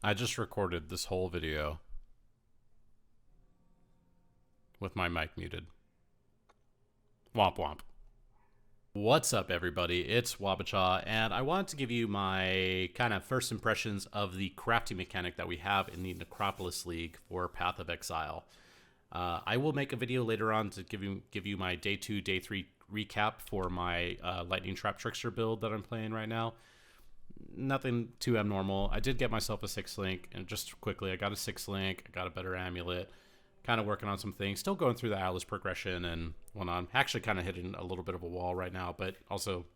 I just recorded this whole video with my mic muted. Womp womp. What's up, everybody? It's Wabacha, and I wanted to give you my kind of first impressions of the crafting mechanic that we have in the Necropolis League for Path of Exile. I will make a video later on to give you my day 2, day 3 recap for my Lightning Trap Trickster build that I'm playing right now. Nothing too abnormal. I did get myself a 6 link, and just quickly, I got a 6 link, I got a better amulet, kind of working on some things, still going through the Atlas progression and whatnot. I'm actually kind of hitting a little bit of a wall right now, but also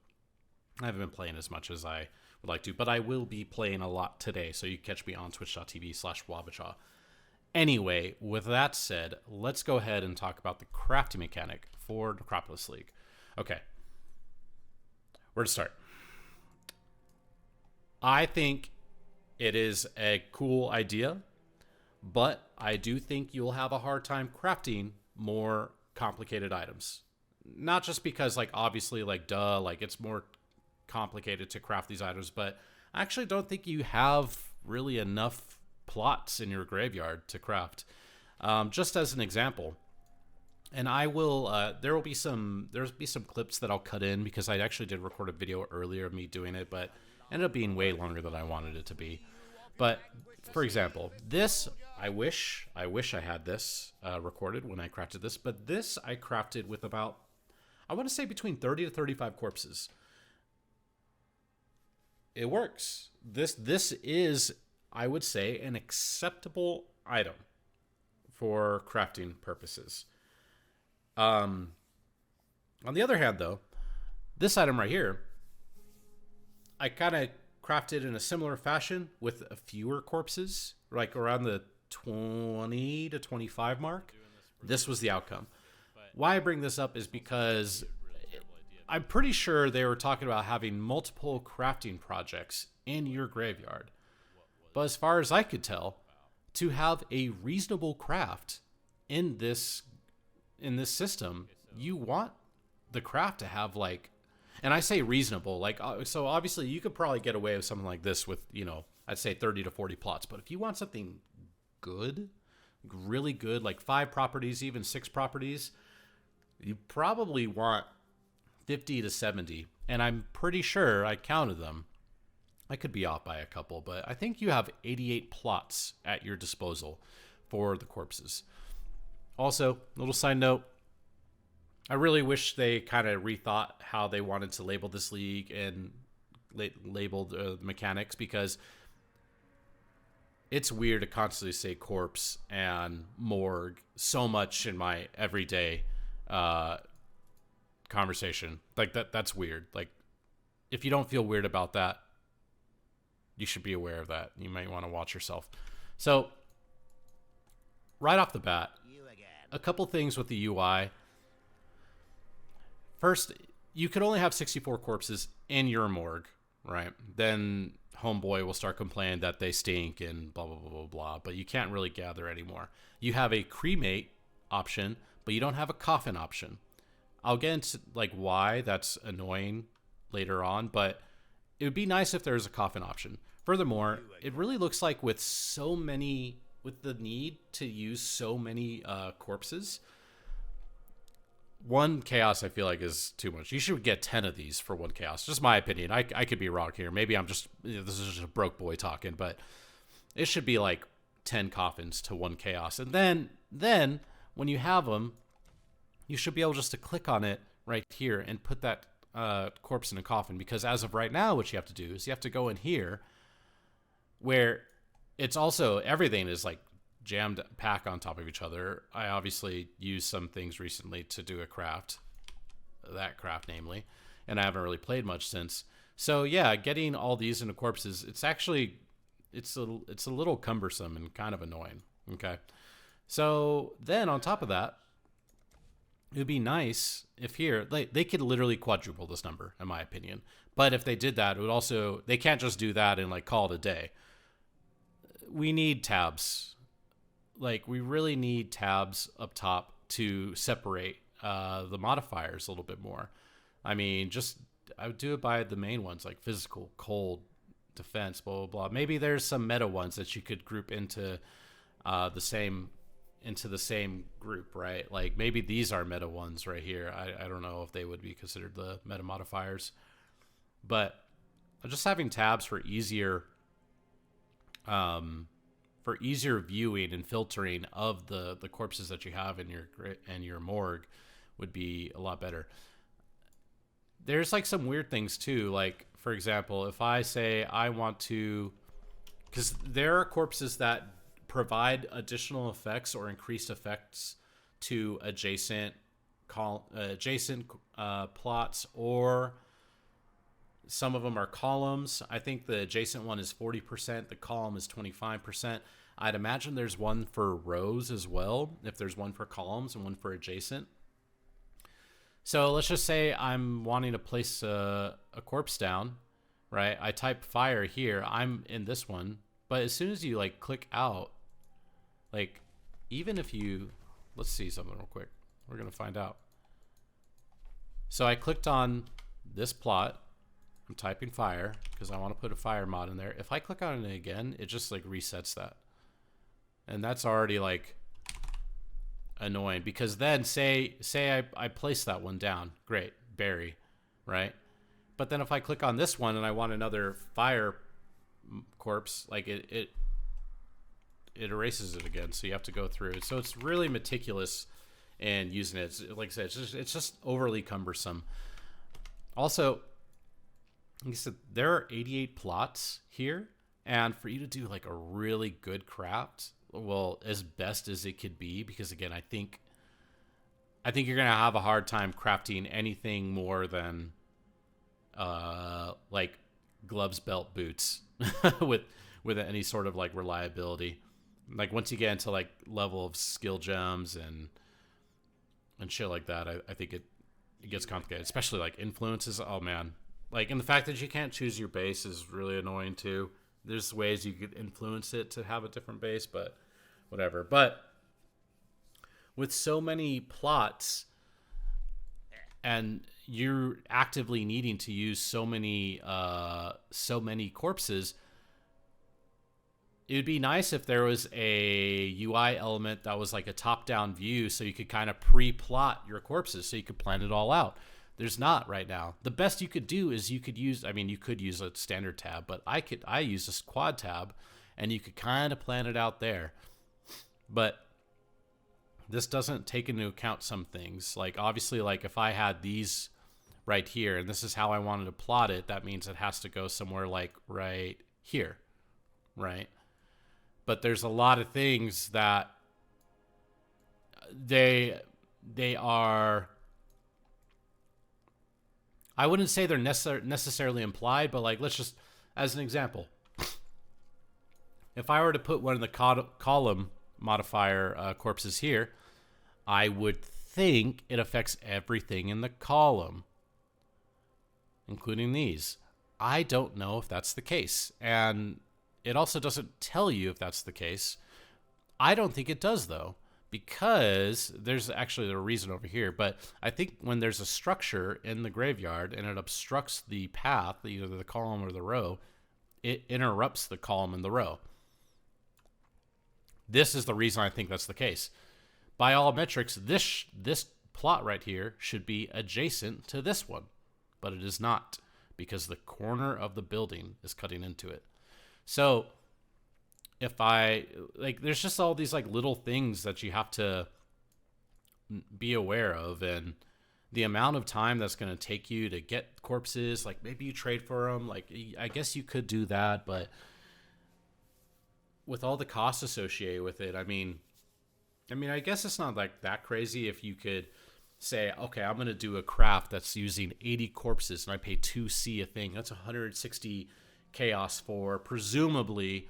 I haven't been playing as much as I would like to, but I will be playing a lot today, so you can catch me on twitch.tv/Wabacha. Anyway, with that said, let's go ahead and talk about the crafting mechanic for Necropolis League. Okay, where to start? I think it is a cool idea, but I do think you'll have a hard time crafting more complicated items. Not just because, like, obviously, like, duh, like, it's more complicated to craft these items, but I actually don't think you have really enough plots in your graveyard to craft. Just as an example, and I will, there'll be some clips that I'll cut in because I actually did record a video earlier of me doing it, but ended up being way longer than I wanted it to be. But for example, this, I wish I had this recorded when I crafted this, but this I crafted with about, I want to say between 30 to 35 corpses. It works. This is, I would say, an acceptable item for crafting purposes. On the other hand, though, this item right here, I kind of crafted in a similar fashion with a fewer corpses, like around the 20 to 25 mark. This was the outcome. Why I bring this up is because I'm pretty sure they were talking about having multiple crafting projects in your graveyard. But as far as I could tell, to have a reasonable craft in this system, you want the craft to have, like, and I say reasonable, like, so obviously you could probably get away with something like this with, you know, I'd say 30 to 40 plots. But if you want something good, really good, like 5 properties, even 6 properties, you probably want 50 to 70. And I'm pretty sure I counted them. I could be off by a couple, but I think you have 88 plots at your disposal for the corpses. Also, little side note, I really wish they kind of rethought how they wanted to label this league and labeled the mechanics, because it's weird to constantly say corpse and morgue so much in my everyday conversation. Like, that's weird. Like, if you don't feel weird about that, you should be aware of that. You might want to watch yourself. So, right off the bat, a couple things with the UI. First, you could only have 64 corpses in your morgue, right? Then homeboy will start complaining that they stink and blah, blah, blah, blah, blah, but you can't really gather anymore. You have a cremate option, but you don't have a coffin option. I'll get into, like, why that's annoying later on, but it would be nice if there was a coffin option. Furthermore, it really looks like with the need to use so many corpses, one chaos I feel like is too much. You should get 10 of these for one chaos. Just my opinion. I could be wrong here. Maybe I'm just, this is just a broke boy talking, but it should be like 10 coffins to one chaos. And then when you have them, you should be able just to click on it right here and put that corpse in a coffin. Because as of right now, what you have to do is you have to go in here where it's also, everything is like jammed pack on top of each other. I obviously used some things recently to do a craft, namely, and I haven't really played much since. So yeah, getting all these into corpses, it's actually, it's a little cumbersome and kind of annoying. Okay, so then on top of that, it would be nice if here, they could literally quadruple this number, in my opinion. But if they did that, it would also, they can't just do that and like call it a day. We need tabs. Like, we really need tabs up top to separate the modifiers a little bit more. I mean, I would do it by the main ones, like physical, cold, defense, blah blah blah. Maybe there's some meta ones that you could group into the same group, right? Like maybe these are meta ones right here. I don't know if they would be considered the meta modifiers, but just having tabs for easier viewing and filtering of the corpses that you have in your morgue would be a lot better. There's like some weird things too. Like for example, if I say I want to, because there are corpses that provide additional effects or increased effects to adjacent plots, or some of them are columns. I think the adjacent one is 40%, the column is 25%. I'd imagine there's one for rows as well, if there's one for columns and one for adjacent. So let's just say I'm wanting to place a corpse down, right? I type fire here. I'm in this one. But as soon as you like click out, like even if you, let's see something real quick. We're going to find out. So I clicked on this plot. I'm typing fire because I want to put a fire mod in there. If I click on it again, it just like resets that. And that's already like annoying, because then say I place that one down, great, bury, right? But then if I click on this one and I want another fire corpse, like it erases it again, so you have to go through it. So it's really meticulous in using it. Like I said, it's just overly cumbersome. Also, like I said, there are 88 plots here, and for you to do like a really good craft, well, as best as it could be, because again, I think you're gonna have a hard time crafting anything more than like gloves, belt, boots with any sort of like reliability. Like once you get into like level of skill gems and shit like that, I think it gets complicated, especially like influences. Oh man, like, and the fact that you can't choose your base is really annoying too. There's ways you could influence it to have a different base, but whatever. But with so many plots and you're actively needing to use so many corpses, it would be nice if there was a UI element that was like a top-down view, so you could kind of pre-plot your corpses so you could plan it all out. There's not right now. The best you could do is you could use a standard tab, but I use this quad tab, and you could kind of plan it out there. But this doesn't take into account some things. Like obviously, like if I had these right here and this is how I wanted to plot it, that means it has to go somewhere like right here, right? But there's a lot of things that they are, I wouldn't say they're necessarily implied, but like, let's just, as an example, if I were to put one of the column modifier corpses here, I would think it affects everything in the column, including these. I don't know if that's the case. And it also doesn't tell you if that's the case. I don't think it does, though, because there's actually a reason over here. But I think when there's a structure in the graveyard and it obstructs the path, either the column or the row, it interrupts the column and the row. This is the reason I think that's the case. By all metrics, this plot right here should be adjacent to this one, but it is not, because the corner of the building is cutting into it. So if I, like, there's just all these like little things that you have to be aware of, and the amount of time that's going to take you to get corpses, like maybe you trade for them, like I guess you could do that, but with all the costs associated with it, I mean, I guess it's not like that crazy if you could say, okay, I'm going to do a craft that's using 80 corpses and I pay 2C a thing. That's 160 chaos for presumably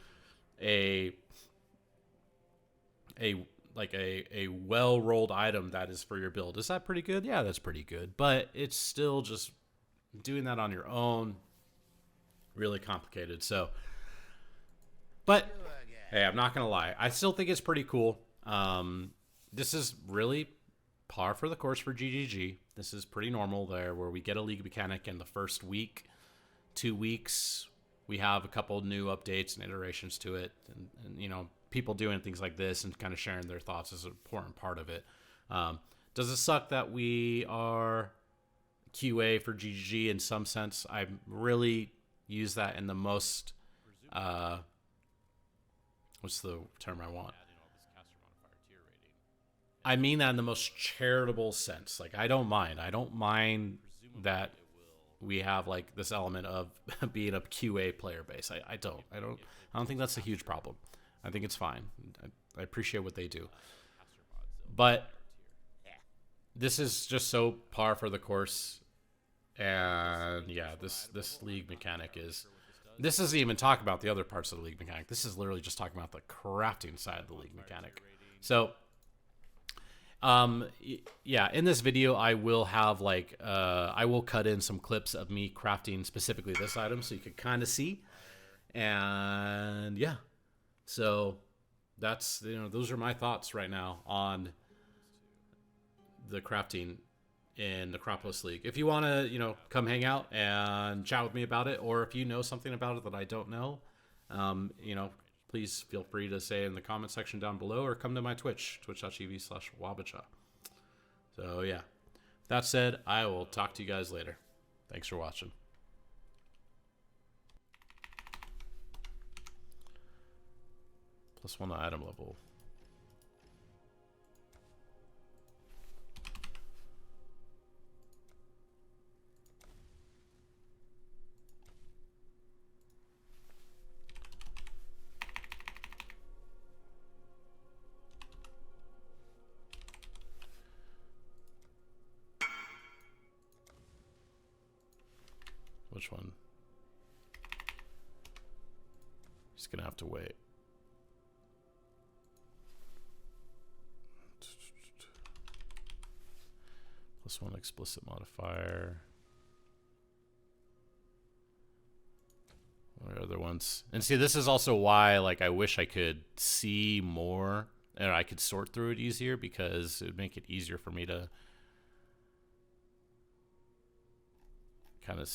a well-rolled item that is for your build. Is that pretty good? Yeah, that's pretty good. But it's still just doing that on your own, really complicated. So, but hey, I'm not going to lie. I still think it's pretty cool. This is really par for the course for GGG. This is pretty normal there, where we get a league mechanic in the first week, 2 weeks. we have a couple new updates and iterations to it, and you know, people doing things like this and kind of sharing their thoughts is an important part of it. Does it suck that we are QA for GGG in some sense? I really use that in the most what's the term I want? I mean that in the most charitable sense. Like, I don't mind that we have like this element of being a QA player base. I don't think that's a huge problem. I think it's fine. I appreciate what they do, but this is just so par for the course. And yeah, this league mechanic is. This doesn't even talk about the other parts of the league mechanic. This is literally just talking about the crafting side of the league mechanic. So, yeah, in this video, I will have like, I will cut in some clips of me crafting specifically this item so you can kind of see. And yeah, so that's, you know, those are my thoughts right now on the crafting in Necropolis League. If you want to, you know, come hang out and chat with me about it, or if you know something about it that I don't know, you know, please feel free to say in the comment section down below, or come to my Twitch, twitch.tv/wabacha. So yeah, that said, I will talk to you guys later. Thanks for watching. +1 item level. Which one? Just gonna have to wait. +1 explicit modifier. What are other ones? And see, this is also why, like, I wish I could see more and I could sort through it easier, because it would make it easier for me to kind of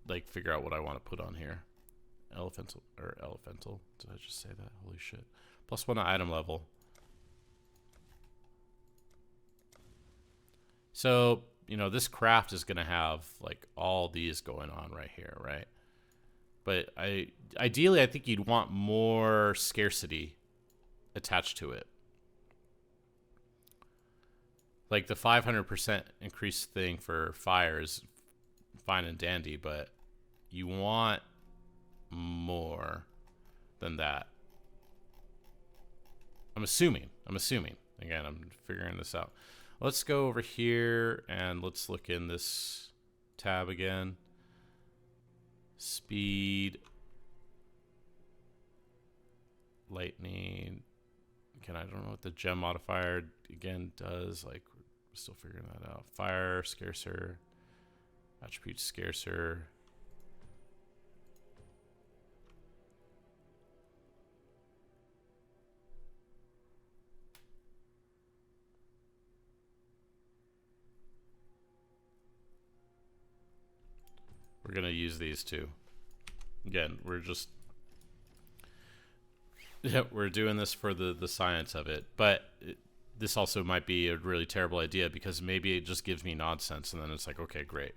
like figure out what I want to put on here. Elemental. Did I just say that? Holy shit. +1 item level. So, you know, this craft is going to have like all these going on right here, right? But ideally, I think you'd want more scarcity attached to it. Like the 500% increase thing for fire is fine and dandy, but you want more than that. I'm assuming. Again, I'm figuring this out. Let's go over here and let's look in this tab again. Speed. Lightning. Again, I don't know what the gem modifier again does. Like, we're still figuring that out. Fire, scarcer. Attribute scarcer. We're going to use these two. Again, we're just... Yeah, we're doing this for the science of it. But this also might be a really terrible idea, because maybe it just gives me nonsense, and then it's like, okay, great.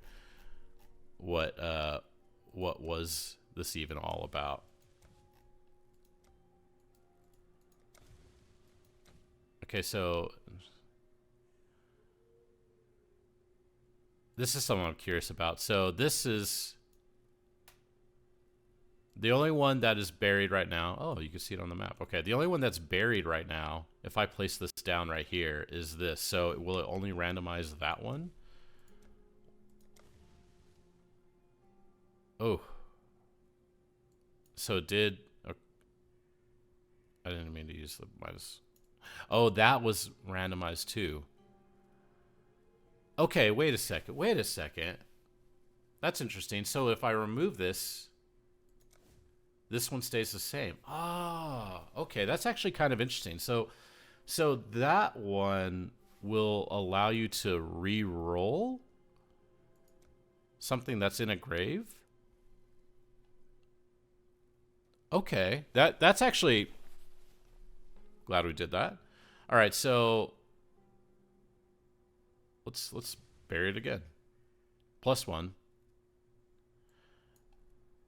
What was this even all about? Okay, so... this is something I'm curious about. So this is the only one that is buried right now. Oh, you can see it on the map. Okay, the only one that's buried right now, if I place this down right here, is this. So will it only randomize that one? Oh. So it did... I didn't mean to use the minus... Oh, that was randomized too. Okay, wait a second. That's interesting. So if I remove this, this one stays the same. Ah, okay, that's actually kind of interesting. So that one will allow you to re-roll something that's in a grave? Okay, that's actually glad we did that. All right, so let's bury it again. +1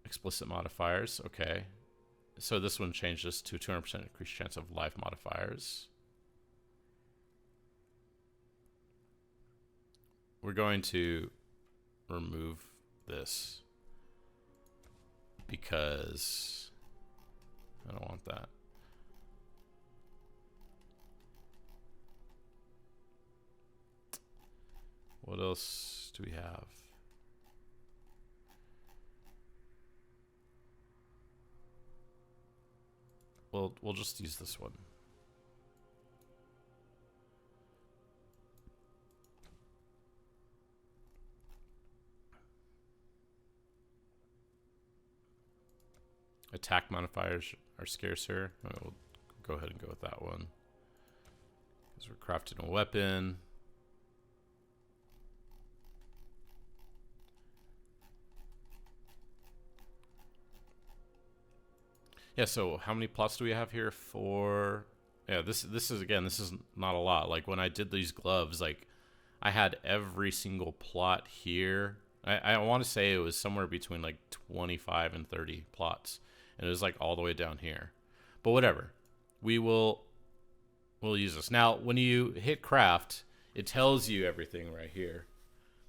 explicit modifiers. Okay, so this one changes to 200% increased chance of life modifiers. We're going to remove this because I don't want that. What else do we have? We'll just use this one. Attack modifiers are scarcer. We'll go ahead and go with that one. Because we're crafting a weapon. Yeah, so how many plots do we have here? 4. Yeah, this is again, this is not a lot. Like when I did these gloves, like I had every single plot here. I want to say it was somewhere between like 25 and 30 plots. And it was like all the way down here. But whatever. We'll use this. Now, when you hit craft, it tells you everything right here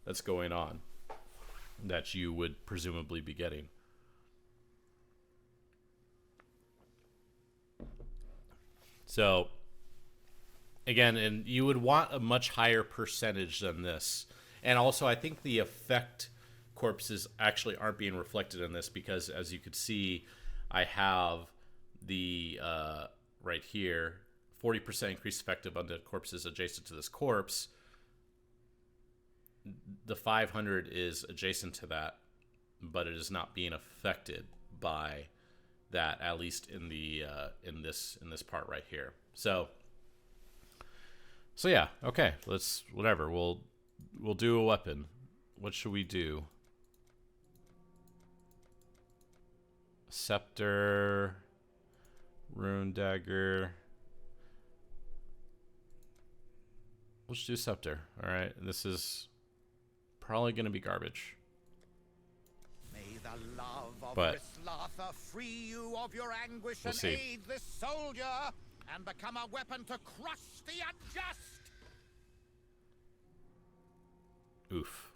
that's going on that you would presumably be getting. So, again, and you would want a much higher percentage than this. And also, I think the effect corpses actually aren't being reflected in this because, as you could see, I have the, right here, 40% increased effective on the corpses adjacent to this corpse. The 500 is adjacent to that, but it is not being affected by that, at least in the in this part right here. So yeah, okay, let's whatever. We'll do a weapon. What should we do? Scepter, rune dagger. Let's do scepter. All right, this is probably going to be garbage. May the love of But Rislatha free you of your anguish we'll and see. aid this soldier and become a weapon to crush the unjust. Oof.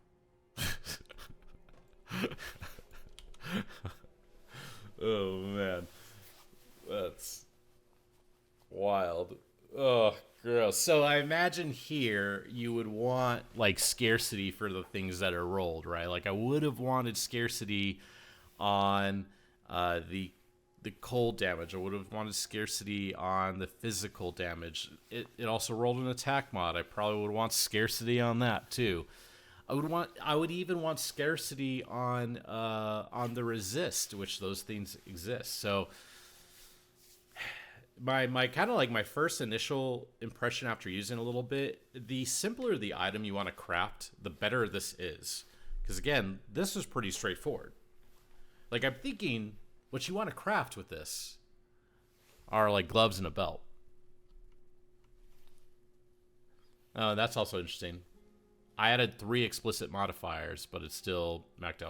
Oh man, that's wild. Oh, gross. So I imagine here you would want like scarcity for the things that are rolled, right? Like I would have wanted scarcity on the cold damage. I would have wanted scarcity on the physical damage. It also rolled an attack mod. I probably would want scarcity on that too. I would even want scarcity on the resist, which those things exist. So my kind of like my first initial impression after using a little bit, the simpler the item you want to craft, the better this is. Because again, this is pretty straightforward. Like I'm thinking what you want to craft with this are like gloves and a belt. That's also interesting. I added 3 explicit modifiers, but it's still maxed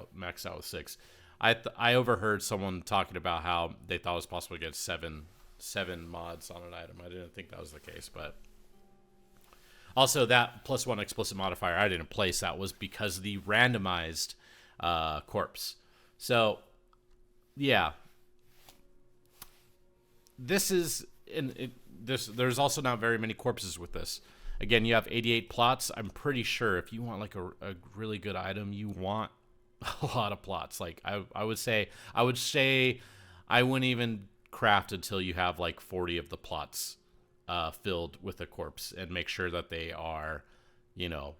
out with 6. I overheard someone talking about how they thought it was possible to get seven mods on an item. I didn't think that was the case, but also that +1 explicit modifier I didn't place. That was because of the randomized corpse. So yeah, this is there's also not very many corpses with this. Again, you have 88 plots. I'm pretty sure if you want like a really good item, you want a lot of plots. Like I would say I wouldn't even craft until you have like 40 of the plots filled with a corpse, and make sure that they are,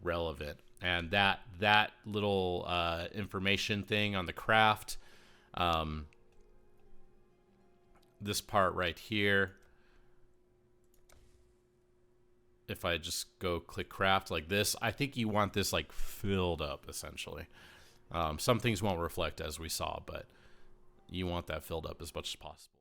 relevant. And that little information thing on the craft, this part right here, if I just go click craft like this, I think you want this like filled up essentially. Some things won't reflect as we saw, but you want that filled up as much as possible.